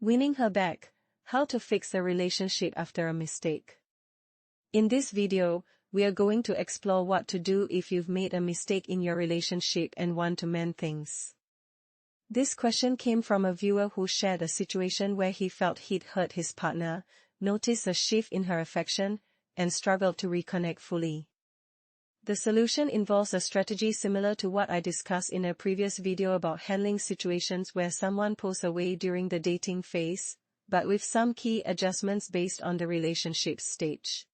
Winning her back, how to fix a relationship after a mistake. In this video, we are going to explore what to do if you've made a mistake in your relationship and want to mend things. This question came from a viewer who shared a situation where he felt he'd hurt his partner, noticed a shift in her affection, and struggled to reconnect fully. The solution involves a strategy similar to what I discussed in a previous video about handling situations where someone pulls away during the dating phase, but with some key adjustments based on the relationship's stage.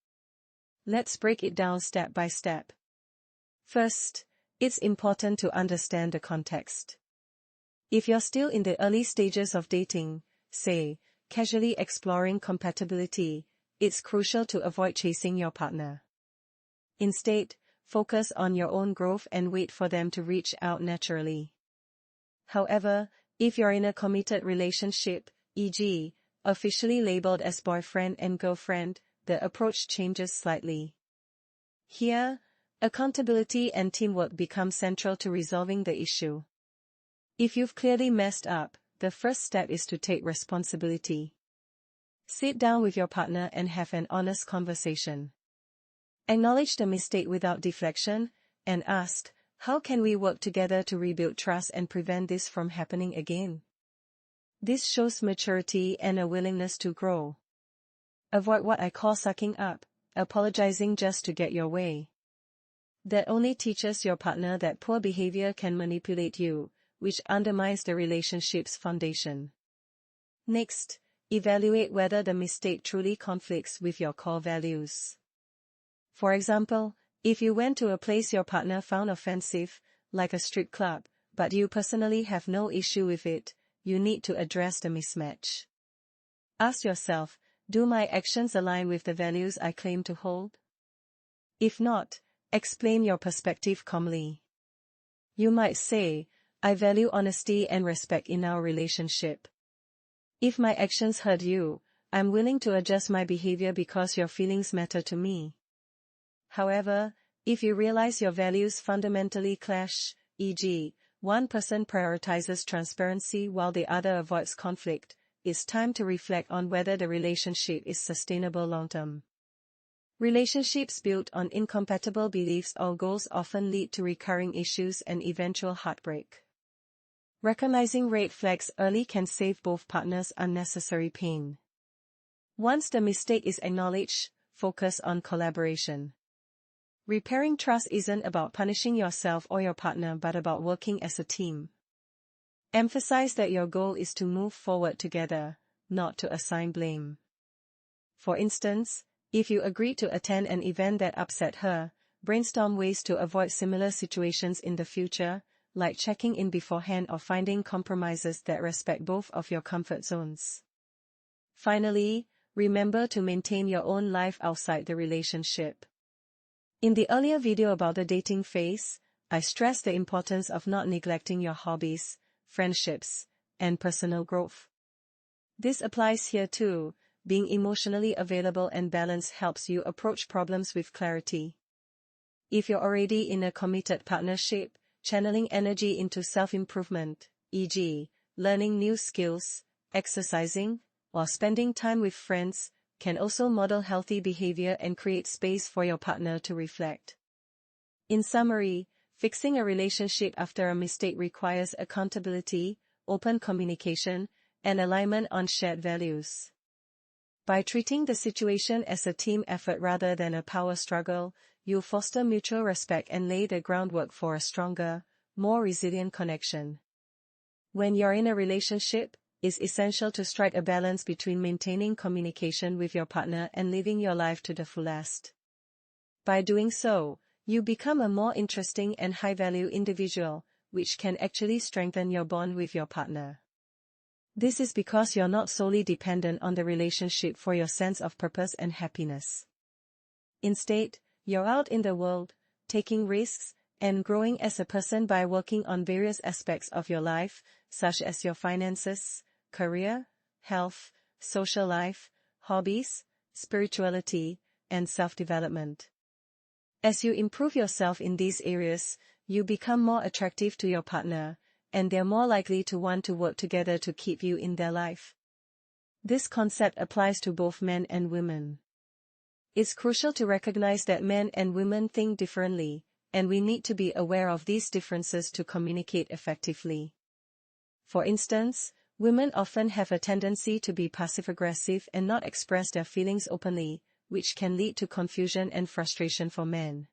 Let's break it down step by step. First, it's important to understand the context. If you're still in the early stages of dating, say, casually exploring compatibility, it's crucial to avoid chasing your partner. Instead, focus on your own growth and wait for them to reach out naturally. However, if you're in a committed relationship, e.g., officially labeled as boyfriend and girlfriend, the approach changes slightly. Here, accountability and teamwork become central to resolving the issue. If you've clearly messed up, the first step is to take responsibility. Sit down with your partner and have an honest conversation. Acknowledge the mistake without deflection, and ask, how can we work together to rebuild trust and prevent this from happening again? This shows maturity and a willingness to grow. Avoid what I call sucking up, apologizing just to get your way. That only teaches your partner that poor behavior can manipulate you, which undermines the relationship's foundation. Next, evaluate whether the mistake truly conflicts with your core values. For example, if you went to a place your partner found offensive, like a strip club, but you personally have no issue with it, you need to address the mismatch. Ask yourself, do my actions align with the values I claim to hold? If not, explain your perspective calmly. You might say, I value honesty and respect in our relationship. If my actions hurt you, I'm willing to adjust my behavior because your feelings matter to me. However, if you realize your values fundamentally clash, e.g., one person prioritizes transparency while the other avoids conflict, it's time to reflect on whether the relationship is sustainable long-term. Relationships built on incompatible beliefs or goals often lead to recurring issues and eventual heartbreak. Recognizing red flags early can save both partners unnecessary pain. Once the mistake is acknowledged, focus on collaboration. Repairing trust isn't about punishing yourself or your partner but about working as a team. Emphasize that your goal is to move forward together, not to assign blame. For instance, if you agree to attend an event that upset her, brainstorm ways to avoid similar situations in the future, like checking in beforehand or finding compromises that respect both of your comfort zones. Finally, remember to maintain your own life outside the relationship. In the earlier video about the dating phase, I stressed the importance of not neglecting your hobbies, friendships, and personal growth. This applies here too. Being emotionally available and balanced helps you approach problems with clarity. If you're already in a committed partnership, channeling energy into self-improvement, e.g., learning new skills, exercising, or spending time with friends, can also model healthy behavior and create space for your partner to reflect. In summary, fixing a relationship after a mistake requires accountability, open communication, and alignment on shared values. By treating the situation as a team effort rather than a power struggle, you foster mutual respect and lay the groundwork for a stronger, more resilient connection. When you're in a relationship, it's essential to strike a balance between maintaining communication with your partner and living your life to the fullest. By doing so, you become a more interesting and high-value individual, which can actually strengthen your bond with your partner. This is because you're not solely dependent on the relationship for your sense of purpose and happiness. Instead, you're out in the world, taking risks, and growing as a person by working on various aspects of your life, such as your finances, career, health, social life, hobbies, spirituality, and self-development. As you improve yourself in these areas, you become more attractive to your partner, and they're more likely to want to work together to keep you in their life. This concept applies to both men and women. It's crucial to recognize that men and women think differently, and we need to be aware of these differences to communicate effectively. For instance, women often have a tendency to be passive-aggressive and not express their feelings openly, which can lead to confusion and frustration for men.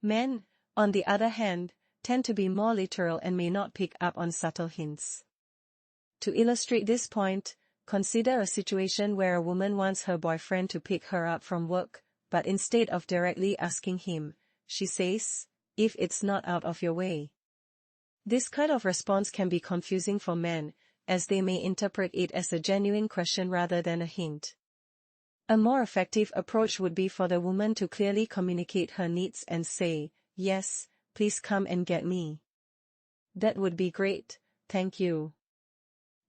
Men, on the other hand, tend to be more literal and may not pick up on subtle hints. To illustrate this point, consider a situation where a woman wants her boyfriend to pick her up from work, but instead of directly asking him, she says, "If it's not out of your way." This kind of response can be confusing for men, as they may interpret it as a genuine question rather than a hint. A more effective approach would be for the woman to clearly communicate her needs and say, "Yes, please come and get me. That would be great, thank you."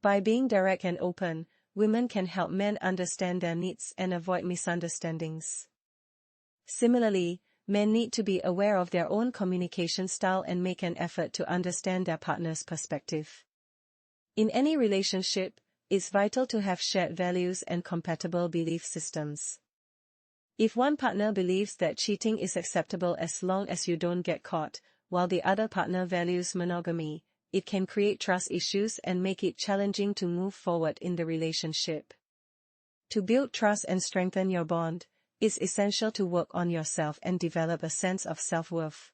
By being direct and open, women can help men understand their needs and avoid misunderstandings. Similarly, men need to be aware of their own communication style and make an effort to understand their partner's perspective. In any relationship, it's vital to have shared values and compatible belief systems. If one partner believes that cheating is acceptable as long as you don't get caught, while the other partner values monogamy, it can create trust issues and make it challenging to move forward in the relationship. To build trust and strengthen your bond, it's essential to work on yourself and develop a sense of self-worth.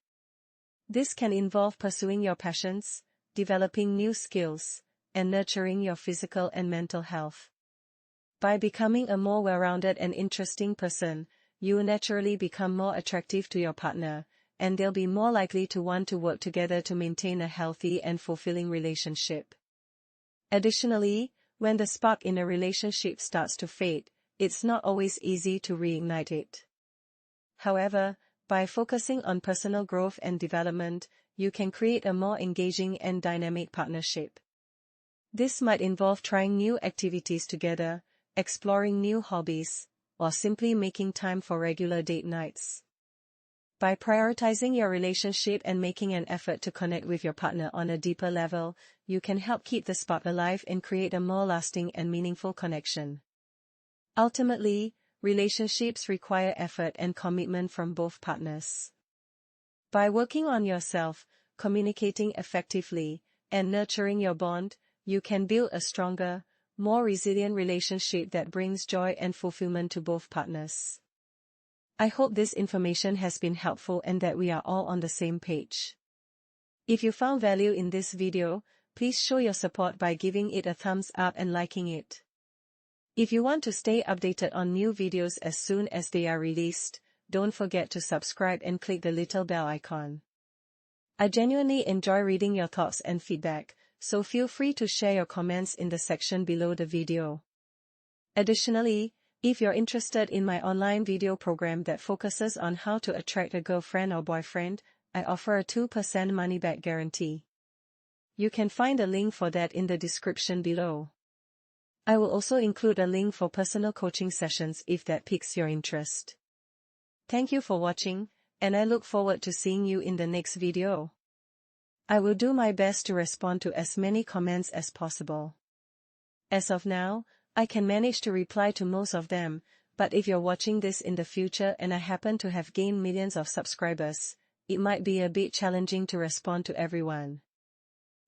This can involve pursuing your passions, developing new skills, and nurturing your physical and mental health. By becoming a more well-rounded and interesting person, you will naturally become more attractive to your partner, and they'll be more likely to want to work together to maintain a healthy and fulfilling relationship. Additionally, when the spark in a relationship starts to fade, it's not always easy to reignite it. However, by focusing on personal growth and development, you can create a more engaging and dynamic partnership. This might involve trying new activities together, exploring new hobbies, or simply making time for regular date nights. By prioritizing your relationship and making an effort to connect with your partner on a deeper level, you can help keep the spark alive and create a more lasting and meaningful connection. Ultimately, relationships require effort and commitment from both partners. By working on yourself, communicating effectively, and nurturing your bond, you can build a stronger, more resilient relationship that brings joy and fulfillment to both partners. I hope this information has been helpful and that we are all on the same page. If you found value in this video, please show your support by giving it a thumbs up and liking it. If you want to stay updated on new videos as soon as they are released, don't forget to subscribe and click the little bell icon. I genuinely enjoy reading your thoughts and feedback, so feel free to share your comments in the section below the video. Additionally, if you're interested in my online video program that focuses on how to attract a girlfriend or boyfriend, I offer a 2% money-back guarantee. You can find a link for that in the description below. I will also include a link for personal coaching sessions if that piques your interest. Thank you for watching, and I look forward to seeing you in the next video. I will do my best to respond to as many comments as possible. As of now, I can manage to reply to most of them, but if you're watching this in the future and I happen to have gained millions of subscribers, it might be a bit challenging to respond to everyone.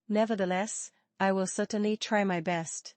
Nevertheless, I will certainly try my best.